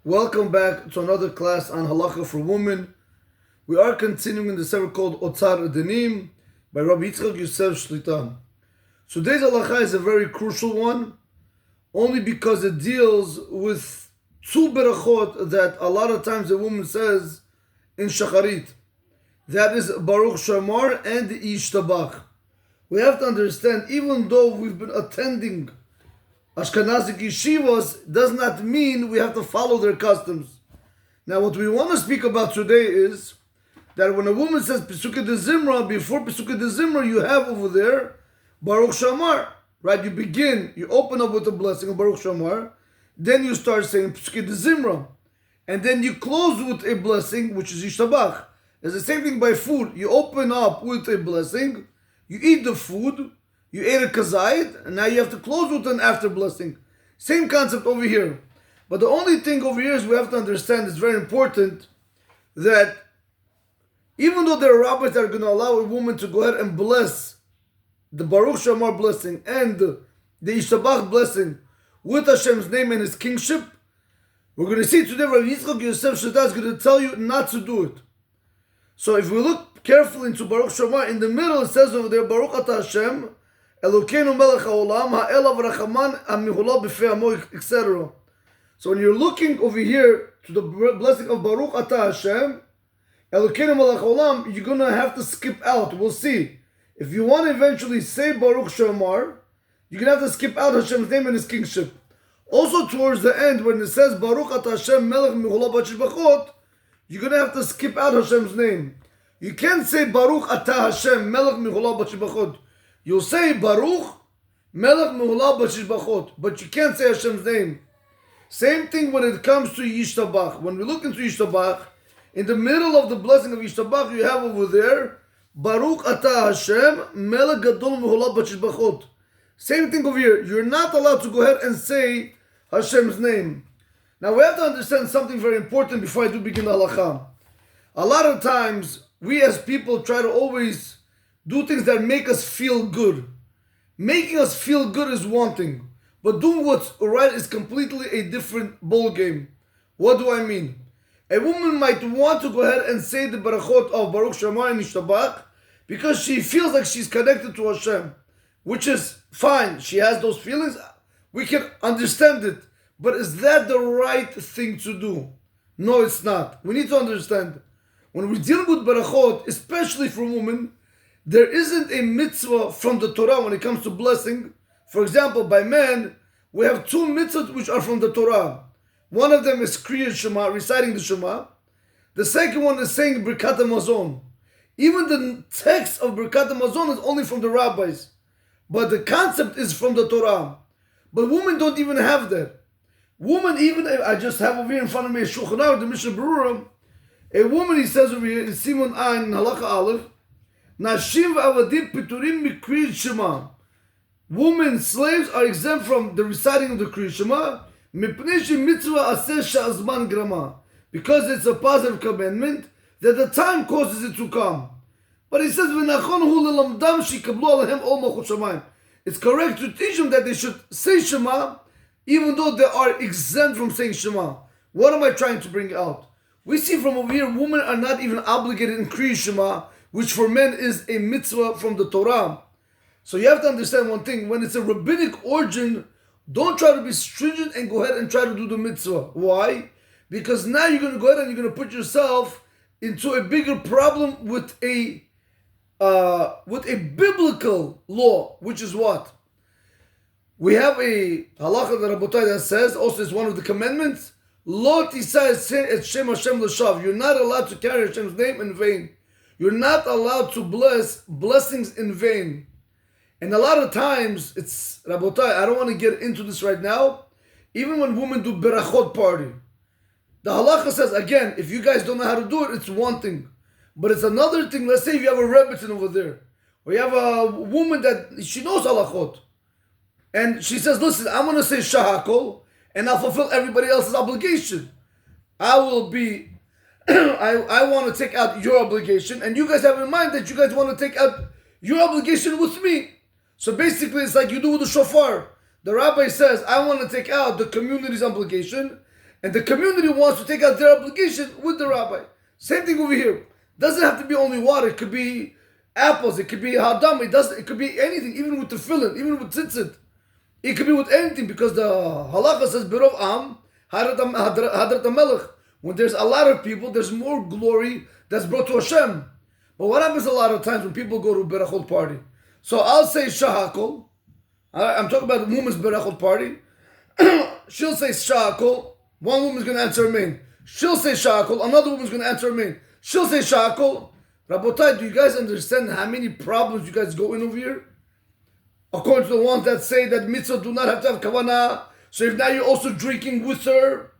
Welcome back to another class on Halacha for Women. We are continuing in the series called Otzar Edenim by Rabbi Yitzchak Yosef Shlita. Today's Halacha is a very crucial one, only because it deals with two berachot that a lot of times a woman says in Shacharit. That is Baruch Shamar and Yishtabach. We have to understand, even though we've been attending Ashkenazic yeshivas, does not mean we have to follow their customs. Now, what we want to speak about today is that when a woman says Pesukei de Zimra, before Pesukei de Zimra, you have over there Baruch Shamar, right? You open up with the blessing of Baruch Shamar, then you start saying Pesukei de Zimra, and then you close with a blessing, which is Yishtabach. It's the same thing by food. You open up with a blessing, you eat the food, you ate a kazayit, and now you have to close with an after blessing. Same concept over here. But the only thing over here is we have to understand, it's very important, that even though there are rabbis that are going to allow a woman to go ahead and bless the Baruch Shamar blessing and the Yishtabach blessing with Hashem's name and His kingship, we're going to see today Rav Yitzchak Yosef Shlita is going to tell you not to do it. So if we look carefully into Baruch Shamar, in the middle it says over there, Baruch Ata Hashem, Elokeinu melech haolam, ha'elav rachaman, ha'mihula b'fei amo, etc. So when you're looking over here to the blessing of Baruch Ata Hashem, Elokeinu melech haolam, you're going to have to skip out. We'll see. If you want to eventually say Baruch Shamar, you're going to have to skip out Hashem's name and His kingship. Also towards the end, when it says Baruch Ata Hashem melech mihula b'shibachot, you're going to have to skip out Hashem's name. You can't say Baruch Ata Hashem melech mihula b'shibachot. You'll say Baruch Melech Mehula B'Shishbachot, but you can't say Hashem's name. Same thing when it comes to Yishtabach. When we look into Yishtabach, in the middle of the blessing of Yishtabach, you have over there Baruch Ata Hashem Melech Gadol Mehula B'Shishbachot. Same thing over here. You're not allowed to go ahead and say Hashem's name. Now we have to understand something very important before I do begin the halacha. A lot of times, we as people try to always do things that make us feel good. Making us feel good is one thing, but doing what's right is completely a different ball game. What do I mean? A woman might want to go ahead and say the barachot of Baruch Shamar and Yishtabach because she feels like she's connected to Hashem, which is fine. She has those feelings. We can understand it. But is that the right thing to do? No, it's not. We need to understand. When we deal with barachot, especially for women, there isn't a mitzvah from the Torah when it comes to blessing. For example, by men, we have two mitzvahs which are from the Torah. One of them is Kriyat Shema, reciting the Shema. The second one is saying Birkat HaMazon. Even the text of Birkat HaMazon is only from the rabbis. But the concept is from the Torah. But women don't even have that. Women, even, I just have over here in front of me a Shulchan Aruch, the Mishnah Berurah. A woman, he says over here, in Simon Ayin, Halacha Aleph, Nashim v'avadim piturim mikriyat Shema. Women, slaves are exempt from the reciting of the Kriyat Shema mipnei shemitzvah aseh sha'azman grama, because it's a positive commandment that the time causes it to come. But he says v'nachon hu lelamdam shikablu alehem ol malchut shamayim. It's correct to teach them that they should say Shema even though they are exempt from saying Shema. What am I trying to bring out? We see from over here, women are not even obligated in Kriyat Shema, which for men is a mitzvah from the Torah. So you have to understand one thing. When it's a rabbinic origin, don't try to be stringent and go ahead and try to do the mitzvah. Why? Because now you're going to go ahead and you're going to put yourself into a bigger problem with a biblical law, which is what? We have a halacha that Rabotai that says, also it's one of the commandments, Lo tisah et Shem Hashem l'shav. You're not allowed to carry Hashem's name in vain. You're not allowed to bless blessings in vain. And a lot of times, it's, Rabotai, I don't want to get into this right now, even when women do berachot party. The halacha says, again, if you guys don't know how to do it, it's one thing. But it's another thing, let's say if you have a rebbetzin over there, or you have a woman that, she knows halachot, and she says, listen, I'm going to say shahakol, and I'll fulfill everybody else's obligation. I will be I want to take out your obligation, and you guys have in mind that you guys want to take out your obligation with me. So basically, it's like you do with the shofar. The rabbi says, I want to take out the community's obligation, And the community wants to take out their obligation with the rabbi. Same thing over here. Doesn't have to be only water. It could be apples. It could be hadam. It could be anything, even with tefillin, even with tzitzit. It could be with anything because the halacha says birov am hadrat melech. When there's a lot of people, there's more glory that's brought to Hashem. But what happens a lot of times when people go to a berachot party? So I'll say shahakol. I'm talking about the woman's berachot party. She'll say shahakol. One woman's going to answer amen. She'll say shahakol. Another woman's going to answer amen. She'll say shahakol. Rabotai, do you guys understand how many problems you guys go in over here? According to the ones that say that mitzvah do not have to have kavanah. So if now you're also drinking with her,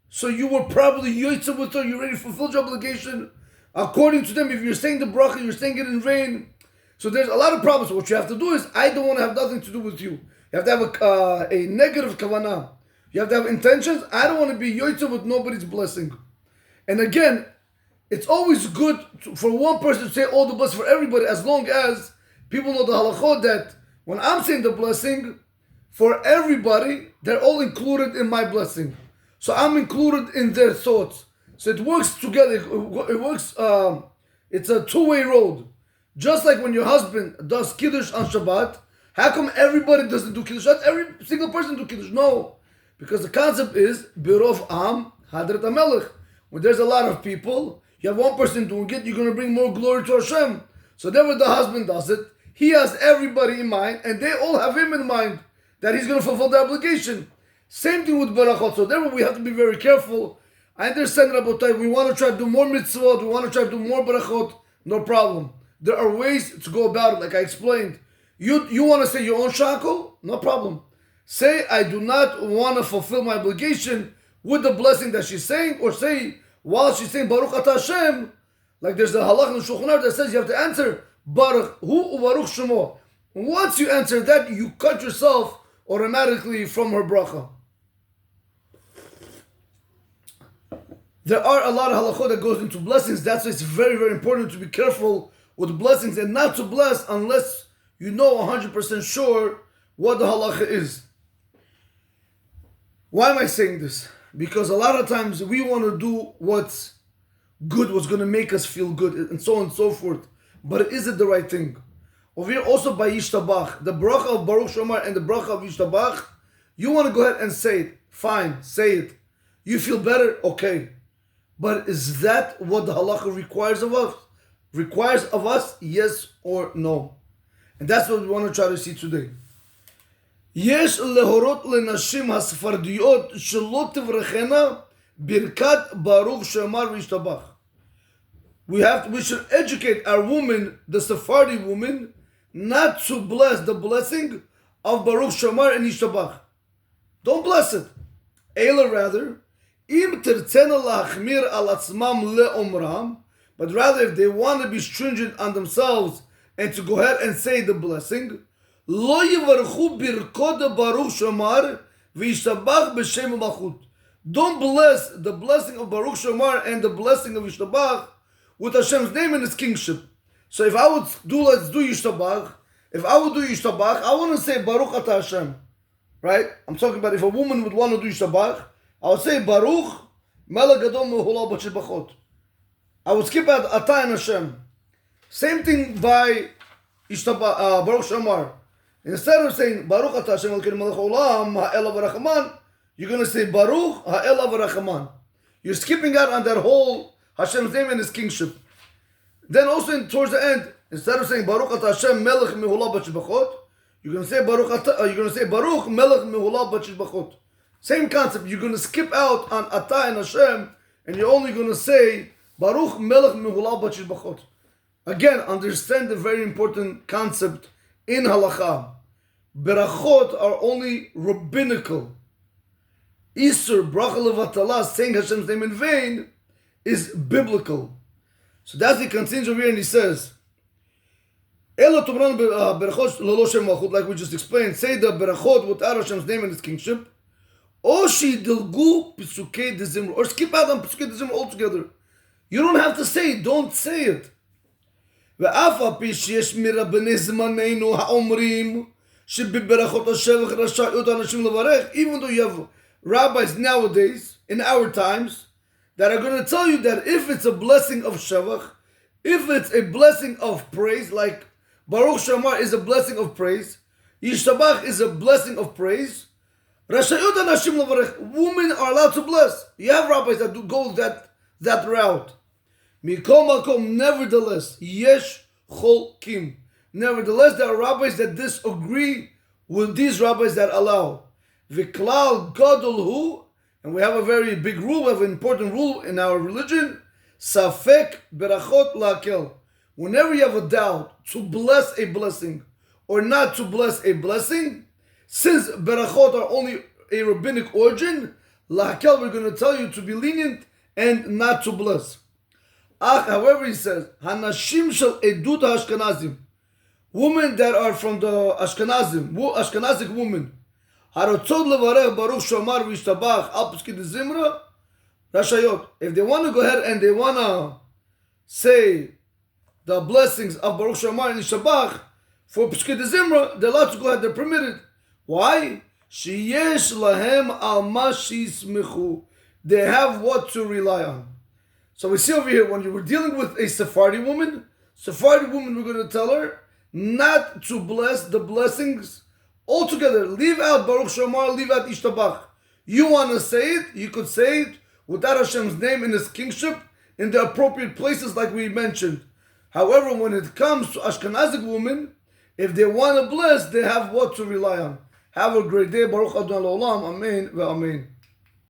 so you were probably yoitza with her, you already fulfilled your obligation. According to them, if you're saying the bracha, you're saying it in vain. So there's a lot of problems. So what you have to do is, I don't want to have nothing to do with you. You have to have a negative kavanah. You have to have intentions. I don't want to be yoitza with nobody's blessing. And again, it's always good for one person to say all the blessings for everybody, as long as people know the halachot that when I'm saying the blessing, for everybody, they're all included in my blessing. So I'm included in their thoughts. So it works together. It works, it's a two-way road. Just like when your husband does Kiddush on Shabbat, how come everybody doesn't do Kiddush? Not every single person do Kiddush. No. Because the concept is, Birov Am Hadrat HaMelech. When there's a lot of people, you have one person doing it, you're going to bring more glory to Hashem. So therefore the husband does it. He has everybody in mind, and they all have him in mind, that he's going to fulfill the obligation. Same thing with Barachot. So therefore we have to be very careful. I understand, Rabotai, we want to try to do more mitzvot, we want to try to do more Barachot, no problem. There are ways to go about it, like I explained. You want to say your own shackle? No problem. Say, I do not want to fulfill my obligation with the blessing that she's saying, or say, while she's saying Baruch Atah Hashem, like there's the Halacha in the Shulchan Aruch that says you have to answer Baruch Hu Ubaruch Shemo. Once you answer that, you cut yourself automatically from her bracha. There are a lot of halachot that goes into blessings. That's why it's very, very important to be careful with blessings and not to bless unless you know 100% sure what the halacha is. Why am I saying this? Because a lot of times we want to do what's good, what's going to make us feel good, and so on and so forth. But is it the right thing? Over here also by Yishtabach, the bracha of Baruch Shomar and the bracha of Yishtabach, you want to go ahead and say it. Fine, say it. You feel better? Okay. But is that what the halacha requires of us? Requires of us, yes or no? And that's what we want to try to see today. יש להורות לנשים הספרדיות שלא תברחנה ברכת ברוך שאמר וישתבח. We should educate our women, the Sephardi women, not to bless the blessing of Baruch Shamar and Yishtabach. Don't bless it. Ela rather, im tertzena lachmir al atzmam leomram, but rather if they want to be stringent on themselves and to go ahead and say the blessing, lo yivarchu birkod Baruch Shamar v'Yishtabach b'shem malchut. Don't bless the blessing of Baruch Shamar and the blessing of Yishtabach with Hashem's name and His kingship. So if I would do, let's do Yishtabach. If I would do Yishtabach, I wouldn't say Baruch Atah Hashem, right? I'm talking about if a woman would want to do Yishtabach, I would say Baruch Melech Gadol Mehulal B'Shebachot. I would skip out Atah and Hashem. Same thing by Yishtabach, Baruch Shamar. Instead of saying Baruch Atah Hashem Elokeinu Melech Haolam Ha'ela V'Rachaman, you're going to say Baruch Ha'ela V'Rachaman. You're skipping out on that whole Hashem's name and His kingship. Then also towards the end, instead of saying Baruch Atah Hashem Melech Mehulal B'Shebachot, you're going to say Baruch Melech Mehulal B'Shebachot. Same concept. You're going to skip out on Atah and Hashem, and you're only going to say Baruch Melech Mehulal B'Shebachot. Again, understand the very important concept in Halacha. Berachot are only rabbinical. Isur, bracha levatala, saying Hashem's name in vain, is biblical. So that's he continues over here and he says, Elo tumran berachot lelo shem malchut, like we just explained, say the berachot without Hashem's name and His kingship, or shidilgu pisukei dezimra, or skip out on pisukei dezimra altogether. You don't have to say it, don't say it. ואף על פי שיש מרבני זמננו האומרים שבברכות השבח רשאיות אנשים לברך, even though you have rabbis nowadays in our times that are going to tell you that if it's a blessing of Shavach, if it's a blessing of praise, like Baruch Shamar is a blessing of praise, Yishtabach is a blessing of praise, Rashayot Anashim Levarech, women are allowed to bless. You have rabbis that do go that route. Mikol Makom, nevertheless, Yesh Cholkim. Nevertheless, there are rabbis that disagree with these rabbis that allow. Viklal Gadol Hu, and we have a very big rule, we have an important rule in our religion, Safek Berachot Lakel. Whenever you have a doubt to bless a blessing or not to bless a blessing, since Berachot are only a rabbinic origin, Lakel, we're going to tell you to be lenient and not to bless. However, he says, Hanashim Shel Edut HaAshkenazim, women that are from the Ashkenazic women, Harotzot Levarech Baruch Shomar V'Yishtabach Al Peskei Zimra Rashayot. If they want to go ahead and they want to say the blessings of Baruch Shomar and Yishtabach for Peskei Zimra, they're allowed to go ahead, they're permitted. Why? Sheyesh Lahem Al Ma Shismechu. They have what to rely on. So we see over here, when you were dealing with a Sephardi woman, we're going to tell her not to bless the blessings altogether. Leave out Baruch Shomar, leave out Ishtabach. You want to say it, you could say it without Hashem's name and His kingship in the appropriate places like we mentioned. However, when it comes to Ashkenazic women, if they want to bless, they have what to rely on. Have a great day. Baruch Adonai Olam. Amen. Amen.